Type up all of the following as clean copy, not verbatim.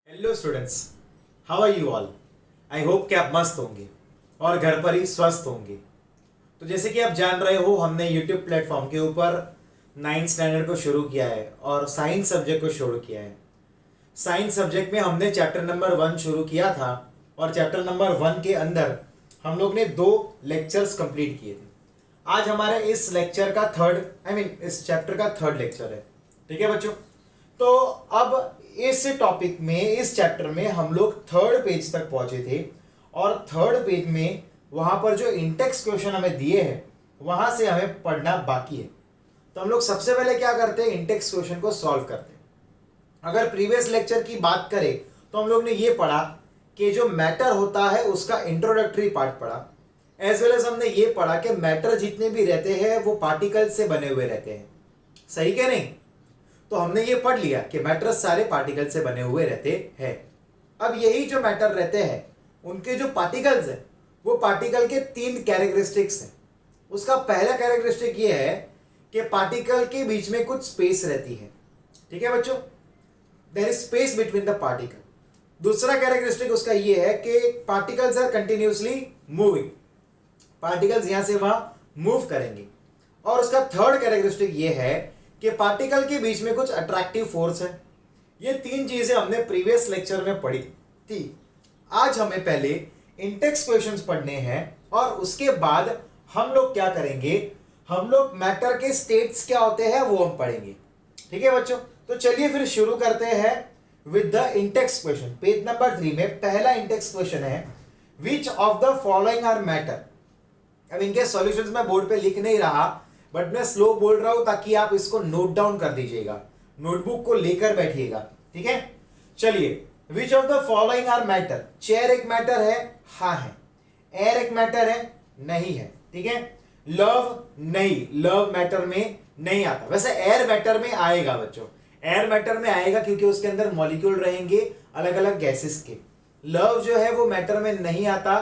Hello students, how are you all. I hope कि आप मस्त होंगे और घर पर ही स्वस्थ होंगे। तो जैसे कि आप जान रहे हो, हमने यूट्यूब प्लेटफॉर्म के ऊपर 9th स्टैंडर्ड को शुरू किया है और साइंस सब्जेक्ट को शुरू किया है। साइंस सब्जेक्ट में हमने चैप्टर नंबर 1 शुरू किया था और चैप्टर नंबर 1 के अंदर हम लोग ने 2 लेक्चर्स कंप्लीट किए थे। आज हमारे इस लेक्चर का इस चैप्टर का थर्ड लेक्चर है। ठीक है बच्चों, तो अब इस टॉपिक में, इस चैप्टर में हम लोग थर्ड पेज तक पहुंचे थे और थर्ड पेज में वहां पर जो इंटेक्स क्वेश्चन हमें दिए हैं वहां से हमें पढ़ना बाकी है। तो हम लोग सबसे पहले क्या करते हैं, इंटेक्स क्वेश्चन को सॉल्व करते हैं। अगर प्रीवियस लेक्चर की बात करें तो हम लोग ने ये पढ़ा कि जो मैटर होता है उसका इंट्रोडक्टरी पार्ट पढ़ा, एज वेल एज हमने ये पढ़ा कि मैटर जितने भी रहते हैं वो पार्टिकल से बने हुए रहते हैं। सही क्या नहीं? तो हमने ये पढ़ लिया कि मैटर सारे पार्टिकल से बने हुए रहते हैं। अब यही जो मैटर रहते हैं उनके जो पार्टिकल्स हैं वो पार्टिकल के 3 कैरेक्टरिस्टिक्स हैं। उसका पहला कैरेक्टरिस्टिक ये है कि पार्टिकल के बीच में कुछ स्पेस रहती है। ठीक है बच्चों, there is space between the particle. दूसरा कैरेक्टरिस्टिक उसका ये है कि particles are continuously moving, particles यहां से वहां मूव करेंगे। और उसका थर्ड कैरेक्टरिस्टिक ये है कि पार्टिकल के बीच में कुछ अट्रैक्टिव फोर्स है। ये 3 चीजें हमने प्रीवियस लेक्चर में पढ़ी थी। आज हमें पहले इंटेक्स क्वेश्चंस पढ़ने हैं और उसके बाद हम लोग क्या करेंगे, हम लोग मैटर के स्टेट्स क्या होते हैं वो हम पढ़ेंगे। ठीक है बच्चों, तो चलिए फिर शुरू करते हैं with the in text question. Page number 3 में पहला इंटेक्स क्वेश्चन है, which of the following are matter. अब इनके सॉल्यूशंस मैं बोर्ड पे लिख नहीं रहा, बट मैं स्लो बोल रहा हूं ताकि आप इसको नोट डाउन कर दीजिएगा, नोटबुक को लेकर बैठिएगा। ठीक है, चलिए, which of the following are matter. Chair एक मैटर है, हाँ है। एयर एक मैटर है, नहीं है। ठीक है, लव नहीं, लव मैटर में नहीं आता। वैसे एयर मैटर में आएगा बच्चों, एयर मैटर में आएगा क्योंकि उसके अंदर मॉलिक्यूल रहेंगे अलग अलग गैसेस के। लव जो है वो मैटर में नहीं आता।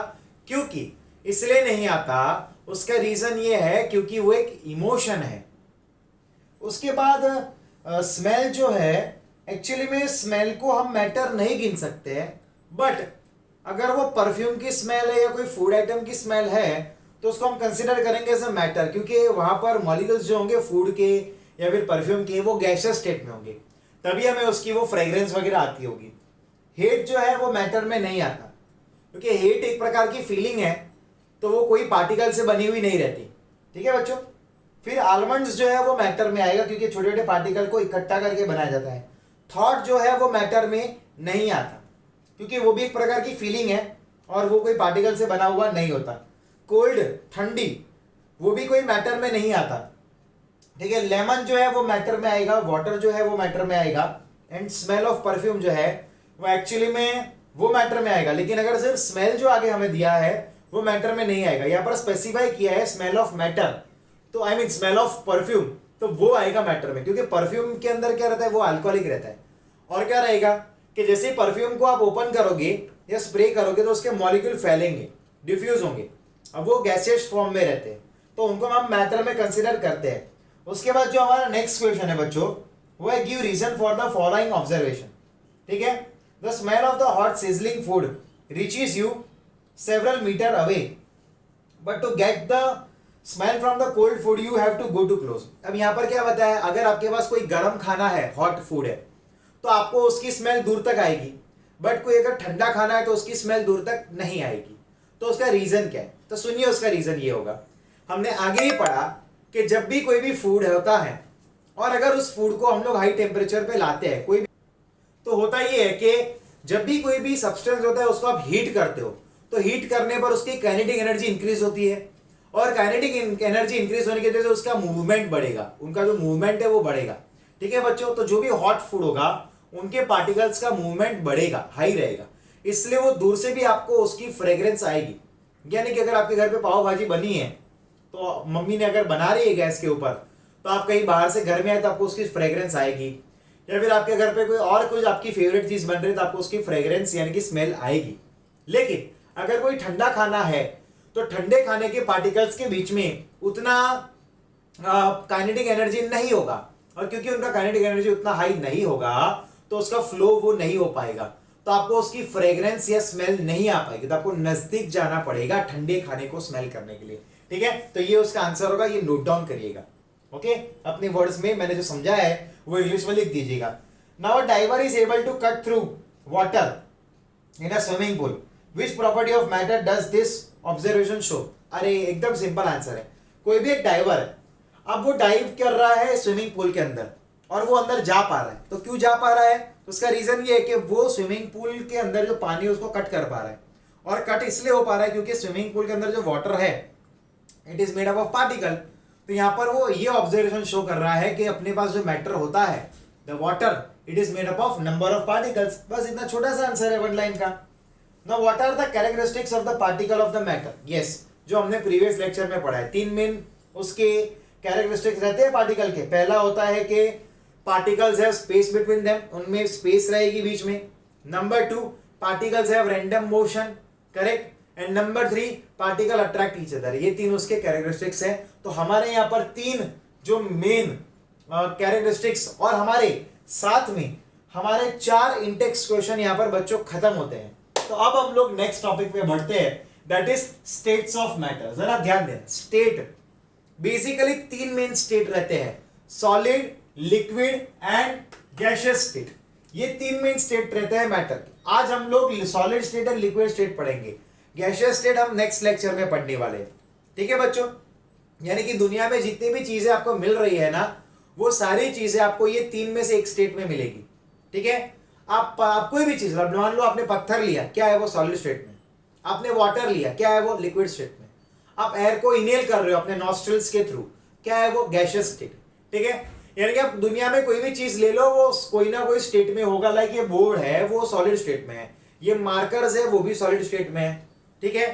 क्योंकि इसलिए नहीं आता, उसका रीजन ये है क्योंकि वो एक इमोशन है। उसके बाद स्मेल जो है, एक्चुअली में स्मेल को हम मैटर नहीं गिन सकते हैं, बट अगर वो परफ्यूम की स्मेल है या कोई फूड आइटम की स्मेल है तो उसको हम कंसिडर करेंगे एज अ मैटर, क्योंकि वहां पर मॉलिक्यूल्स जो होंगे फूड के या फिर परफ्यूम के वो गैसियस स्टेट में होंगे, तभी हमें उसकी वो फ्रेग्रेंस वगैरह आती होगी। हेट जो है वो मैटर में नहीं आता, क्योंकि हेट एक प्रकार की फीलिंग है तो वो कोई पार्टिकल से बनी हुई नहीं रहती। ठीक है बच्चों, फिर आलमंड्स जो है वो मैटर में आएगा क्योंकि छोटे छोटे पार्टिकल को इकट्ठा करके बनाया जाता है। थॉट जो है वो मैटर में नहीं आता क्योंकि वो भी एक प्रकार की फीलिंग है और वो कोई पार्टिकल से बना हुआ नहीं होता। कोल्ड, ठंडी, वो भी कोई मैटर में नहीं आता। ठीक है, लेमन जो है वो मैटर में आएगा, वाटर जो है वो मैटर में आएगा, एंड स्मेल ऑफ परफ्यूम जो है वो एक्चुअली में वो मैटर में आएगा। लेकिन अगर सिर्फ स्मेल जो आगे हमें दिया है वो मैटर में नहीं आएगा। यहां पर स्पेसिफाई किया है स्मेल ऑफ मैटर, तो I mean smell of perfume, तो वो आएगा मैटर में, क्योंकि परफ्यूम के अंदर क्या रहता है, वो अल्कोहलिक रहता है। और क्या रहेगा कि जैसे परफ्यूम को आप ओपन करोगे या स्प्रे करोगे तो उसके मॉलिक्यूल फैलेंगे, डिफ्यूज होंगे। अब वो गैसियस फॉर्म में रहते हैं तो उनको हम मैटर में कंसिडर करते हैं। उसके बाद जो हमारा नेक्स्ट क्वेश्चन है बच्चों, वो है give reason for the following observation. ठीक है, the smell of the hot sizzling food reaches you several meter away, but to get the smell from the cold food you have to go to close। अब यहाँ पर क्या बताया, अगर आपके पास कोई गर्म खाना है, हॉट फूड है, तो आपको उसकी स्मेल दूर तक आएगी, बट कोई अगर ठंडा खाना है तो उसकी स्मेल दूर तक नहीं आएगी। तो उसका रीजन क्या है, तो सुनिए, उसका रीजन ये होगा, हमने आगे ही पढ़ा कि जब भी कोई भी फूड होता है और अगर उस फूड को हम लोग हाई टेम्परेचर पे लाते हैं कोई भी, तो होता ये है कि जब भी कोई भी सब्सटेंस होता है उसको आप हीट करते हो तो हीट करने पर उसकी काइनेटिक एनर्जी इंक्रीज होती है और काइनेटिक एनर्जी इंक्रीज होने की वजह से उसका मूवमेंट बढ़ेगा, उनका जो मूवमेंट है वो बढ़ेगा। ठीक है बच्चों, तो जो भी हॉट फूड होगा उनके पार्टिकल्स का मूवमेंट बढ़ेगा, हाई रहेगा, इसलिए वो दूर से भी आपको उसकी फ्रेग्रेंस आएगी। यानी कि अगर आपके घर पे पाव भाजी बनी है तो मम्मी ने अगर बना रही है गैस के ऊपर, तो आप कहीं बाहर से घर में आए तो आपको उसकी फ्रेग्रेंस आएगी, या फिर आपके घर पे कोई और कुछ आपकी फेवरेट चीज बन रही है तो आपको उसकी फ्रेग्रेंस यानी कि स्मेल आएगी। लेकिन अगर कोई ठंडा खाना है तो ठंडे खाने के पार्टिकल्स के बीच में उतना काइनेटिक एनर्जी नहीं होगा, और क्योंकि उनका काइनेटिक एनर्जी उतना हाई नहीं होगा तो उसका फ्लो वो नहीं हो पाएगा, तो आपको उसकी फ्रेग्रेंस या स्मेल नहीं आ पाएगी, तो आपको नजदीक जाना पड़ेगा ठंडे खाने को स्मेल करने के लिए। ठीक है, तो ये उसका आंसर होगा, ये नोट डाउन करिएगा। ओके, अपने वर्ड्स में मैंने जो समझाया है वो इंग्लिश में लिख दीजिएगा। Now a diver is able to cut through water in a swimming pool, which property of matter does this observation show? अरे एकदम सिंपल आंसर है, कोई भी एक डाइवर है, अब वो डाइव कर रहा है स्विमिंग पूल के अंदर और वो अंदर जा पा रहा है, तो क्यों जा पा रहा है? तो उसका रीजन ये है कि वो स्विमिंग पूल के अंदर जो पानी है उसको कट कर पा रहा है, और कट इसलिए हो पा रहा है क्योंकि स्विमिंग पूल के अंदर जो वाटर है it is made up of particle. तो यहाँ पर वो ये ऑब्जर्वेशन शो कर रहा है कि अपने पास जो मैटर होता है the water it is made up of number of particles. बस इतना छोटा सा आंसर है वन लाइन का। Now what are the characteristics of the particle of the matter? Yes, जो हमने प्रीवियस लेक्चर में पढ़ा है, तीन मेन उसके कैरेक्टरिस्टिक्स रहते हैं पार्टिकल के। पहला होता है कि particles have space between them, उनमें स्पेस रहेगी बीच में। Number two, particles have random motion, correct. And number three, particle attract each other. ये तीन उसके कैरेक्टरिस्टिक्स हैं। तो हमारे यहाँ पर तीन जो मेन कैरेक्टरिस्टिक्स और हमारे साथ में हमारे चार इंटेक्स क्वेश्चन यहाँ पर बच्चों खत्म होते हैं। तो अब हम लोग नेक्स्ट टॉपिक पे बढ़ते हैं, that is states of matter. जरा ध्यान देना, स्टेट बेसिकली तीन मेन स्टेट रहते हैं, solid, liquid and gaseous state. ये तीन मेन स्टेट रहते हैं मैटर। आज हम लोग सॉलिड स्टेट और लिक्विड स्टेट पढ़ेंगे, गैसियस स्टेट हम नेक्स्ट लेक्चर में पढ़ने वाले हैं। ठीक है बच्चों, यानी कि दुनिया में जितनी भी चीजें आपको मिल रही है ना, वो सारी चीजें आपको ये तीन में से एक स्टेट में मिलेगी। ठीक है, आप कोई भी चीज, मान लो आपने पत्थर लिया, क्या है वो? सॉलिड स्टेट में। आपने वाटर लिया, क्या है वो? लिक्विड स्टेट में। आप एयर को इनहेल कर रहे हो अपने नॉस्ट्रल्स के थ्रू, क्या है वो? Gaseous state. ठीक है, यानी कि आप दुनिया में कोई भी चीज ले लो, वो कोई ना कोई स्टेट में होगा। लाइक ये बोर्ड है, वो सॉलिड स्टेट में है, ये मार्कर्स है, वो भी सॉलिड स्टेट में है। ठीक है,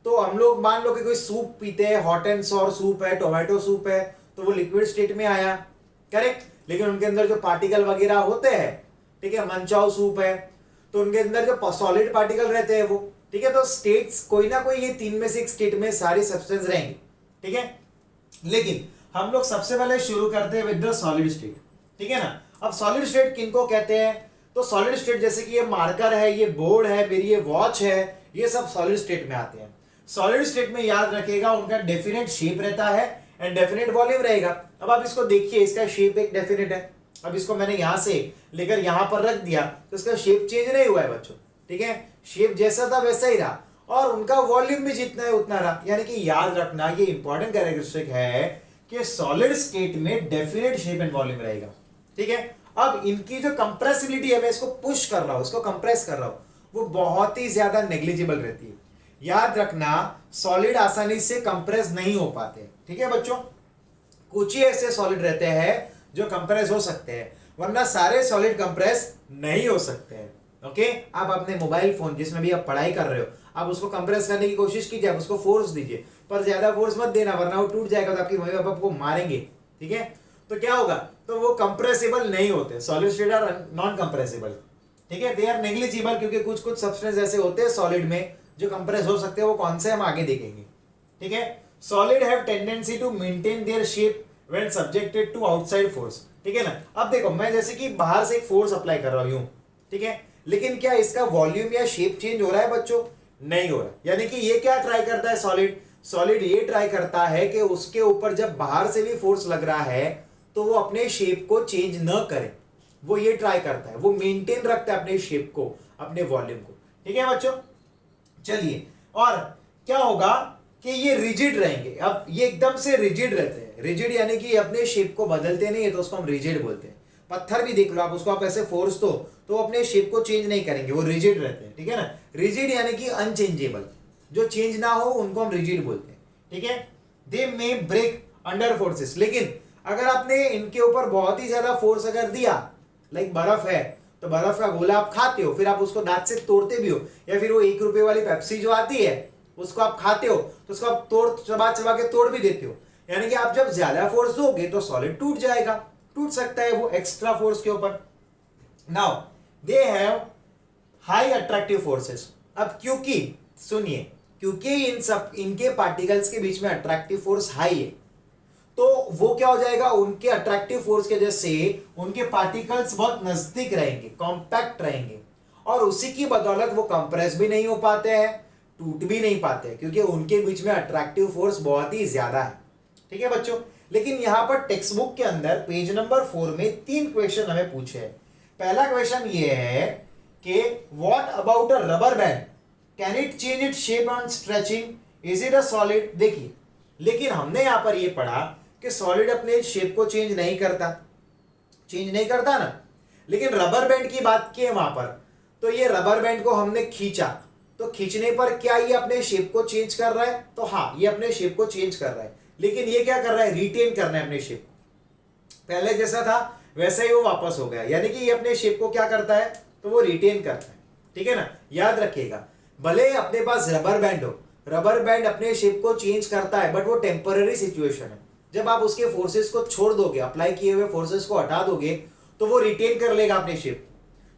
तो हम लोग मान लो कि कोई सूप पीते हैं, हॉट एंड सॉर सूप है, टोमेटो सूप है, तो वो लिक्विड स्टेट में आया, करेक्ट। लेकिन उनके अंदर जो पार्टिकल वगैरह होते हैं, ठीक है, मनचाओ सूप है, तो उनके अंदर जो सॉलिड पार्टिकल रहते हैं वो। ठीक है, तो स्टेट्स कोई ना कोई ये तीन में से एक स्टेट में सारी सब्सटेंस रहेंगे। ठीक है, लेकिन हम लोग सबसे पहले शुरू करते हैं विद द सॉलिड स्टेट। ठीक है ना। अब सॉलिड स्टेट किनको कहते हैं? तो सॉलिड स्टेट जैसे कि ये मार्कर है, ये बोर्ड है, मेरी ये वॉच है, ये सब सॉलिड स्टेट में आते हैं। सॉलिड स्टेट में याद रखिएगा उनका डेफिनेट शेप रहता है एंड डेफिनेट वॉल्यूम रहेगा। अब आप इसको देखिए, इसका शेप एक डेफिनेट है। अब इसको मैंने यहां से लेकर यहां पर रख दिया तो इसका शेप चेंज नहीं हुआ है बच्चों। ठीक है, शेप जैसा था वैसा ही रहा और उनका वॉल्यूम भी जितना है उतना रहा। यानी कि याद रखना, ये इंपॉर्टेंट कैरेक्टरिस्टिक है कि सॉलिड स्टेट में डेफिनेट शेप एंड वॉल्यूम रहेगा। ठीक है, अब इनकी जो कंप्रेसिबिलिटी है, मैं इसको पुश कर रहा हूं, इसको कंप्रेस कर रहा हूं, वो बहुत ही ज्यादा नेग्लिजिबल रहती है। याद रखना, सॉलिड आसानी से कंप्रेस नहीं हो पाते। ठीक है बच्चों, कुछ ही ऐसे सॉलिड रहते हैं जो कंप्रेस हो सकते हैं, वरना सारे सॉलिड कंप्रेस नहीं हो सकते हैं। ओके, आप अपने मोबाइल फोन जिसमें भी आप पढ़ाई कर रहे हो, आप उसको कंप्रेस करने की कोशिश कीजिए, आप उसको फोर्स दीजिए, पर ज्यादा फोर्स मत देना वरना वो टूट जाएगा तो आपकी मम्मी पापा आपको मारेंगे। ठीक है, तो क्या होगा? तो वो कंप्रेसिबल नहीं होते, solid state are non compressible. ठीक है, दे आर नेग्लिजिबल, क्योंकि कुछ कुछ सब्सटेंस ऐसे होते हैं सॉलिड में जो कंप्रेस हो सकते हैं, वो कौन से हम आगे देखेंगे। ठीक है, solid have tendency to maintain their shape when subjected to outside force. ठीक है ना। अब देखो, मैं जैसे कि बाहर से एक फोर्स अप्लाई कर रहा हूं यूं, ठीक है, लेकिन क्या इसका वॉल्यूम या शेप चेंज हो रहा है बच्चों? नहीं हो रहा। यानी कि ये क्या ट्राई करता है सॉलिड ये ट्राई करता है कि उसके ऊपर जब बाहर से भी फोर्स लग रहा है तो वो अपने शेप को चेंज न करे, वो ये ट्राई करता है, वो मेंटेन रखता है अपने शेप को, अपने वॉल्यूम को। ठीक है बच्चों, चलिए, और क्या होगा कि ये रिजिड रहेंगे। अब ये एकदम से रिजिड रहते हैं, रिजिड यानी कि अपने शेप को बदलते नहीं है, तो उसको हम रिजिड बोलते हैं। पत्थर भी देख लो आप, उसको आप ऐसे फोर्स दो तो अपने शेप को चेंज नहीं करेंगे, वो रिजिड रहते हैं। ठीक है ना, रिजिड यानी कि अनचेंजेबल, जो चेंज ना हो उनको हम रिजिड बोलते हैं। ठीक है, दे मे ब्रेक अंडर फोर्सेस, लेकिन अगर आपने इनके ऊपर बहुत ही ज्यादा फोर्स अगर दिया, लाइक बर्फ है तो बर्फ का गोला आप खाते हो, फिर आप उसको दांत से तोड़ते भी हो, या फिर वो 1 रुपए वाली पेप्सी जो आती है उसको आप खाते हो तो उसको आप चबा चबा के तोड़ भी देते हो। यानी कि आप जब ज्यादा फोर्स दोगे तो सॉलिड टूट जाएगा, टूट सकता है वो एक्स्ट्रा फोर्स के ऊपर। Now they have high attractive forces. अब क्योंकि सुनिए, क्योंकि इनके पार्टिकल्स के बीच में अट्रैक्टिव फोर्स हाई है, तो वो क्या हो जाएगा, उनके अट्रैक्टिव फोर्स की वजह से उनके पार्टिकल्स बहुत नजदीक रहेंगे, कॉम्पैक्ट रहेंगे, और उसी की बदौलत वो कंप्रेस भी नहीं हो पाते हैं, टूट भी नहीं पाते हैं, क्योंकि उनके बीच में अट्रैक्टिव फोर्स बहुत ही ज्यादा है। ठीक है बच्चों, लेकिन यहाँ पर टेक्स्ट बुक के अंदर पेज नंबर 4 में 3 क्वेश्चन हमें पूछे हैं। पहला क्वेश्चन ये है कि what about a rubber band, can it change it shape on stretching, is it a solid. देखिए, लेकिन हमने यहाँ पर ये पढ़ा कि सॉलिड अपने शेप को चेंज नहीं करता ना, लेकिन रबर बैंड की बात की है वहां पर, तो ये रबर बैंड को हमने खींचा, तो खींचने पर क्या ये अपने शेप को चेंज कर रहा है, तो हाँ ये अपने शेप को चेंज कर रहा है, लेकिन ये क्या कर रहा है, रिटेन करना है अपने शेप को। पहले जैसा था वैसा ही वो वापस हो गया, यानी कि ये अपने शेप को क्या करता है, तो वो रिटेन करता है। ठीक है ना, याद रखिएगा, भले अपने पास रबर बैंड हो, रबर बैंड अपने शेप को चेंज करता है, बट वो टेम्पररी सिचुएशन है। जब आप उसके फोर्सेस को छोड़ दोगे, अप्लाई किए हुए फोर्सेस को हटा दोगे, तो वो रिटेन कर लेगा अपने शेप।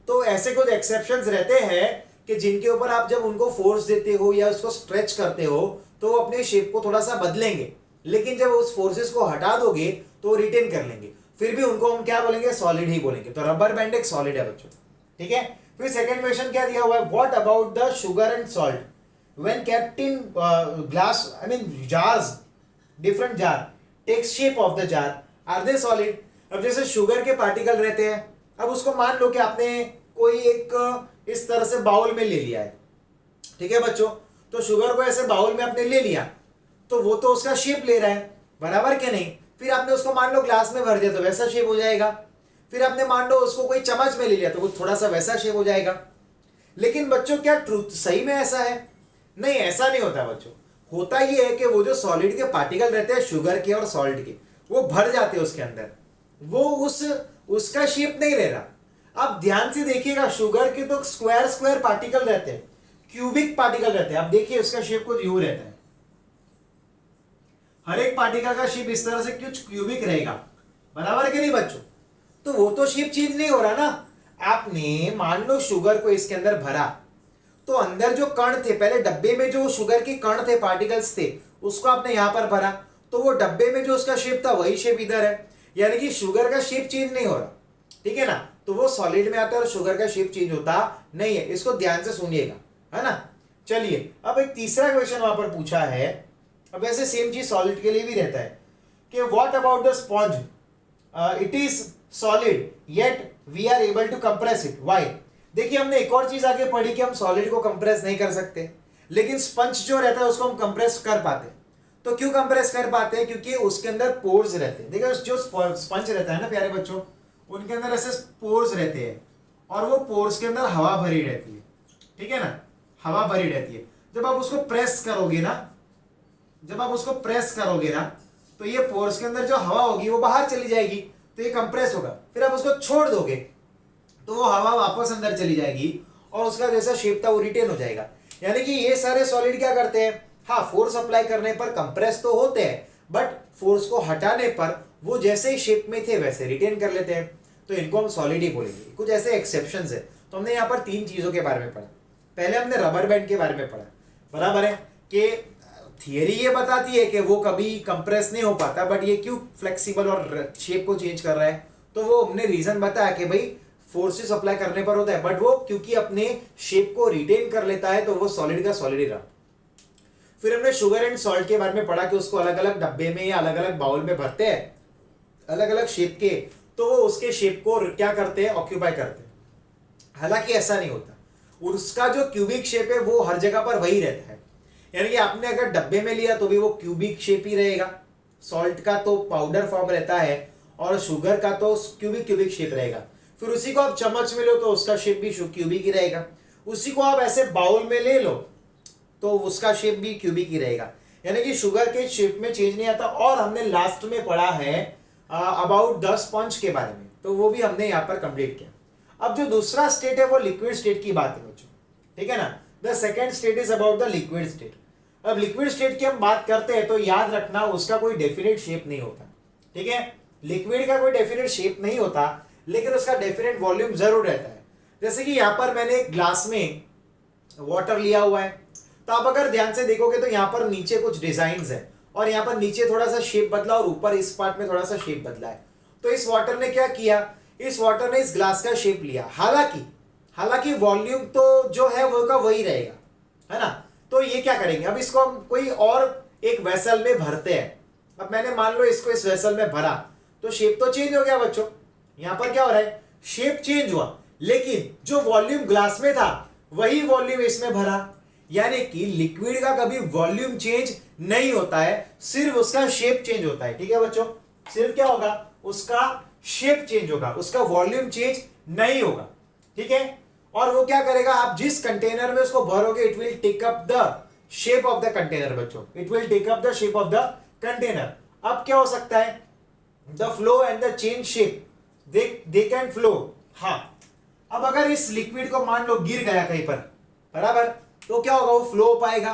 तो ऐसे कुछ एक्सेप्शंस रहते हैं कि जिनके ऊपर आप जब उनको फोर्स देते हो या उसको स्ट्रेच करते हो, तो वो अपने शेप को थोड़ा सा बदलेंगे, लेकिन जब उस फोर्सेस को हटा दोगे तो वो रिटेन कर लेंगे, फिर भी उनको हम क्या बोलेंगे, सॉलिड ही बोलेंगे। तो रबर बैंड एक सॉलिड है बच्चों। ठीक है, फिर सेकंड क्वेश्चन क्या दिया हुआ है, what about the sugar and salt when kept in glass, I mean jars, different jar, takes shape of the jar, are they solid. अब जैसे शुगर के पार्टिकल रहते हैं, अब उसको मान लो कि आपने कोई एक इस तरह से बाउल में ले लिया है। ठीक है बच्चों, तो शुगर को ऐसे बाउल में आपने ले लिया, तो वो तो उसका शेप ले रहा है, बराबर क्या नहीं। फिर आपने उसको मान लो ग्लास में भर दिया, तो वैसा शेप हो जाएगा। फिर आपने मान लो उसको कोई चम्मच में ले लिया, तो वो थोड़ा सा वैसा शेप हो जाएगा। लेकिन बच्चों क्या ट्रूथ सही में ऐसा है? नहीं, ऐसा नहीं होता बच्चों। होता ये है कि वो जो सॉलिड के पार्टिकल रहते हैं शुगर के और सॉल्ट के, वो भर जाते हैं उसके अंदर, वो उसका शेप नहीं ले रहा। अब ध्यान से देखिएगा, शुगर के तो स्क्वायर स्क्वायर पार्टिकल रहते हैं, क्यूबिक पार्टिकल रहते हैं। अब देखिए उसका शेप कुछ यूं रहता है, हर एक पार्टिकल का शेप इस तरह से कुछ क्यूबिक रहेगा, बराबर कि नहीं बच्चों। तो वो तो शेप चेंज नहीं हो रहा ना। आपने मान लो शुगर को इसके अंदर भरा, तो अंदर जो कण थे, पहले डब्बे में जो शुगर के कण थे, पार्टिकल्स थे, उसको आपने यहां पर भरा, तो वो डब्बे में जो उसका शेप था वही शेप इधर है, यानी कि शुगर का शेप चेंज नहीं हो रहा। ठीक है ना, तो वो सॉलिड में आता है और शुगर का शेप चेंज होता नहीं है। इसको ध्यान से सुनिएगा, है ना। चलिए, अब एक तीसरा क्वेश्चन वहां पर पूछा है। अब ऐसे सेम चीज सॉलिड के लिए भी रहता है कि what about the sponge, it is solid yet we are able to compress it, why. देखिए, हमने एक और चीज आगे पढ़ी कि हम सॉलिड को कंप्रेस नहीं कर सकते, लेकिन स्पंज जो रहता है उसको हम कंप्रेस कर पाते हैं। तो क्यों कंप्रेस कर पाते हैं? क्योंकि उसके अंदर पोर्स रहते हैं। देखिए, जो स्पंज रहता है ना प्यारे बच्चों, उनके अंदर ऐसे पोर्स रहते हैं, और वो पोर्स के अंदर हवा भरी रहती है। ठीक है ना, हवा भरी रहती है। जब आप उसको प्रेस करोगे ना, तो ये पोर्स के अंदर जो हवा होगी वो बाहर चली जाएगी, तो ये कंप्रेस होगा। फिर आप उसको छोड़ दोगे तो वो हवा वापस अंदर चली जाएगी और उसका जैसा शेप था वो रिटेन हो जाएगा। यानी कि ये सारे सॉलिड क्या करते हैं, हाँ, फोर्स अप्लाई करने पर कंप्रेस तो होते हैं, बट फोर्स को हटाने पर वो जैसे ही शेप में थे वैसे रिटेन कर लेते हैं। तो इनको हम सॉलिड ही बोलेंगे। कुछ ऐसे एक्सेप्शंस है। तो हमने यहाँ पर 3 चीजों के बारे में पढ़ा। पहले हमने रबर बैंड के बारे में पढ़ा, बराबर है, कि थियरी ये बताती है कि वो कभी कंप्रेस नहीं हो पाता, बट ये क्यों फ्लेक्सिबल और शेप को चेंज कर रहा है। तो वो हमने रीजन बताया कि भाई फोर्सेस अप्लाई करने पर होता है, बट वो क्योंकि अपने शेप को रिटेन कर लेता है, तो वो सॉलिड का सॉलिड ही रहा। फिर हमने शुगर एंड सॉल्ट के बारे में पढ़ा कि उसको अलग अलग डब्बे में या अलग अलग बाउल में भरते हैं, अलग अलग शेप के, तो वो उसके शेप को क्या करते हैं, ऑक्यूपाई करते हैं। हालांकि ऐसा नहीं होता, उसका जो क्यूबिक शेप है वो हर जगह पर वही रहता है। यानी कि आपने अगर डब्बे में लिया तो भी वो क्यूबिक शेप ही रहेगा। सॉल्ट का तो पाउडर फॉर्म रहता है और शुगर का तो क्यूबिक शेप रहेगा। फिर उसी को आप चम्मच में लो तो उसका शेप भी क्यूबिक ही रहेगा। उसी को आप ऐसे बाउल में ले लो तो उसका शेप भी क्यूबिक ही रहेगा। यानी कि शुगर के शेप में चेंज नहीं आता। और हमने लास्ट में पढ़ा है अबाउट द स्पंज के बारे में, तो वो भी हमने यहाँ पर कंप्लीट किया। अब जो दूसरा स्टेट है वो लिक्विड स्टेट की बात है बच्चों, ठीक है ना। The second state is about the liquid state. अब लिक्विड स्टेट की हम बात करते हैं तो याद रखना उसका कोई डेफिनेट शेप नहीं होता, ठीक है। लिक्विड का कोई डेफिनेट शेप नहीं होता, लेकिन उसका डेफिनेट वॉल्यूम जरूर रहता है। जैसे कि यहाँ पर मैंने एक ग्लास में वाटर लिया हुआ है, तो आप अगर ध्यान से देखोगे तो यहाँ पर नीचे कुछ डिजाइन है और यहाँ पर नीचे थोड़ा सा शेप बदला और ऊपर इस पार्ट में थोड़ा सा शेप बदला है। तो इस वाटर ने क्या किया, इस वाटर ने इस ग्लास का शेप लिया। हालांकि हालांकि वॉल्यूम तो जो है वो का वही रहेगा, है ना। तो ये क्या करेंगे, अब इसको हम कोई और एक वेसल में भरते हैं। अब मैंने मान लो इसको इस वेसल में भरा तो शेप तो चेंज हो गया बच्चों। यहां पर क्या हो रहा है, शेप चेंज हुआ, लेकिन जो वॉल्यूम ग्लास में था वही वॉल्यूम इसमें भरा। यानी कि लिक्विड का कभी वॉल्यूम चेंज नहीं होता है, सिर्फ उसका शेप चेंज होता है। ठीक है बच्चों, सिर्फ क्या होगा, उसका शेप चेंज होगा, उसका वॉल्यूम चेंज नहीं होगा। ठीक है, और वो क्या करेगा, आप जिस कंटेनर में उसको भरोगे it will take up the shape of the container बच्चों, it will take up the shape of the container. अब क्या हो सकता है, the flow and the change shape they can flow. हाँ, अब अगर इस लिक्विड को मान लो गिर गया कहीं पर, बराबर, तो क्या होगा, वो फ्लो हो पाएगा।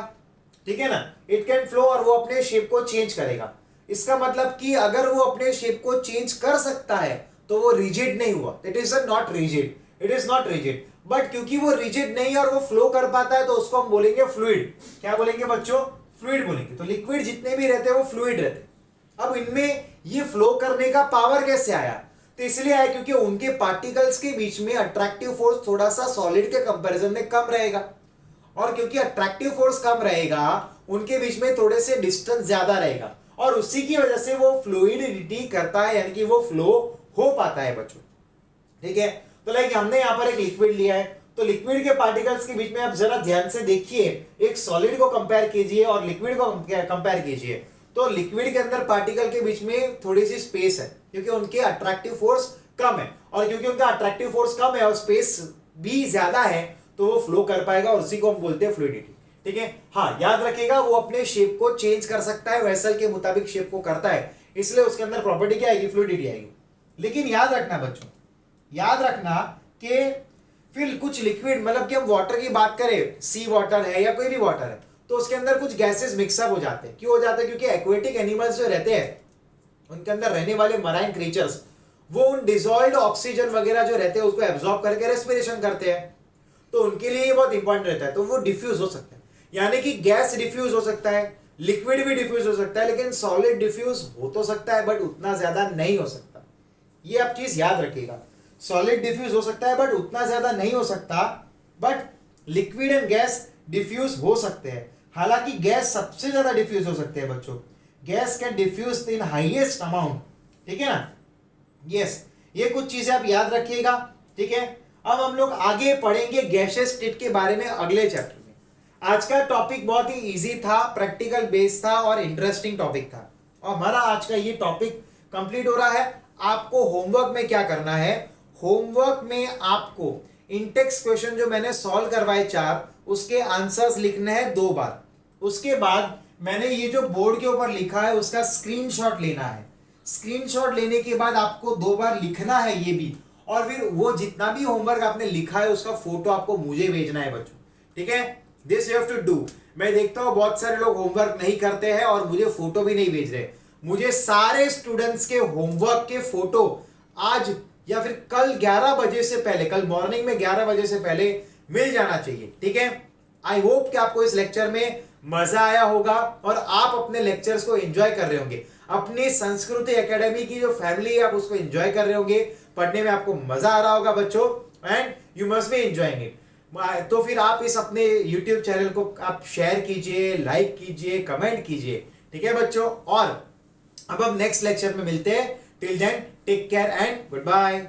ठीक है ना, इट कैन फ्लो और वो अपने शेप को चेंज करेगा। इसका मतलब कि अगर वो अपने शेप को चेंज कर सकता है तो वो रिजिड नहीं हुआ, it is not rigid, it is not rigid. But क्योंकि वो रिजिड नहीं और वो फ्लो कर पाता है तो उसको हम बोलेंगे फ्लूइड। क्या बोलेंगे बच्चों, फ्लूइड बोलेंगे। तो लिक्विड जितने भी रहते हैं वो फ्लूइड रहते हैं। अब इनमें ये फ्लो करने का पावर कैसे आया, तो इसलिए आया क्योंकि उनके पार्टिकल्स के बीच में अट्रैक्टिव फोर्स थोड़ा सा सॉलिड के कंपैरिजन में कम रहेगा, और क्योंकि अट्रैक्टिव फोर्स कम रहेगा उनके बीच में थोड़े से डिस्टेंस ज्यादा रहेगा, और उसी की वजह से वो फ्लूइडिटी करता है, यानी कि वो फ्लो हो पाता है बच्चों। ठीक है, तो लाइक हमने यहां पर एक लिक्विड लिया है, तो लिक्विड के पार्टिकल्स के बीच में आप जरा ध्यान से देखिए, एक सॉलिड को कंपेयर कीजिए और लिक्विड को कंपेयर कीजिए, तो लिक्विड के अंदर पार्टिकल के बीच में थोड़ी सी स्पेस है क्योंकि उनके अट्रैक्टिव फोर्स कम है, और क्योंकि उनका अट्रैक्टिव फोर्स कम है और स्पेस भी ज्यादा है तो वो फ्लो कर पाएगा, और उसी को हम बोलते हैं फ्लूइडिटी। ठीक है, हाँ याद रखिएगा, वो अपने शेप को चेंज कर सकता है, वेसल के मुताबिक शेप को करता है, इसलिए उसके अंदर प्रॉपर्टी क्या आएगी, फ्लूइडिटी आएगी। लेकिन याद रखना बच्चों, याद रखना कि फिर कुछ लिक्विड, मतलब कि हम वाटर की बात करें, सी वाटर है या कोई भी वाटर है, तो उसके अंदर कुछ गैसेस मिक्सअप हो जाते हैं। क्यों हो जाते हैं, क्योंकि एक्वेटिक एनिमल्स जो रहते हैं उनके अंदर रहने वाले मराइन क्रीचर्स वो उन डिसॉल्व्ड ऑक्सीजन वगैरह जो रहते हैं उसको एब्जॉर्ब करके रेस्पिरेशन करते हैं, तो उनके लिए ये बहुत इंपॉर्टेंट रहता है। तो वो डिफ्यूज हो सकता है, यानी कि गैस डिफ्यूज हो सकता है, लिक्विड भी डिफ्यूज हो सकता है, लेकिन सॉलिड डिफ्यूज हो तो सकता है बट उतना ज्यादा नहीं हो सकता। ये आप चीज याद रखिएगा, सॉलिड डिफ्यूज हो सकता है बट उतना ज्यादा नहीं हो सकता, but liquid and gas diffuse हो सकते हैं। हालांकि गैस सबसे ज्यादा डिफ्यूज हो सकते हैं बच्चों, gas can diffuse in highest amount. ठीक है ना, यस, ये कुछ चीजें आप याद रखिएगा। ठीक है, अब हम लोग आगे पढ़ेंगे गैसियस स्टेट के बारे में अगले चैप्टर में। आज का टॉपिक बहुत ही इजी था, प्रैक्टिकल बेस्ड था और इंटरेस्टिंग टॉपिक था, और हमारा आज का ये टॉपिक कंप्लीट हो रहा है। आपको होमवर्क में क्या करना है, होमवर्क में आपको इंटेक्स क्वेश्चन जो मैंने सॉल्व करवाए 4, उसके आंसर्स लिखने हैं 2 बार। उसके बाद मैंने ये जो बोर्ड के ऊपर लिखा है उसका स्क्रीनशॉट लेना है। स्क्रीनशॉट लेने के बाद आपको 2 बार लिखना है ये भी, और फिर वो जितना भी होमवर्क आपने लिखा है उसका फोटो आपको मुझे भेजना है बच्चों। ठीक है, this you have to do. मैं देखता हूं बहुत सारे लोग होमवर्क नहीं करते हैं और मुझे फोटो भी नहीं भेज रहे। मुझे सारे स्टूडेंट्स के होमवर्क के फोटो आज या फिर कल 11 बजे से पहले, कल मॉर्निंग में 11 बजे से पहले मिल जाना चाहिए। ठीक है, आई होप कि आपको इस लेक्चर में मजा आया होगा और आप अपने लेक्चर्स को एंजॉय कर रहे होंगे। अपनी संस्कृति एकेडमी की जो फैमिली है आप उसको एंजॉय कर रहे होंगे, पढ़ने में आपको मजा आ रहा होगा बच्चों, and you must be enjoying it. तो फिर आप इस अपने YouTube चैनल को आप शेयर कीजिए, लाइक कीजिए, कमेंट कीजिए। ठीक है बच्चों, और अब हम नेक्स्ट लेक्चर में मिलते हैं। Till then take care and good bye.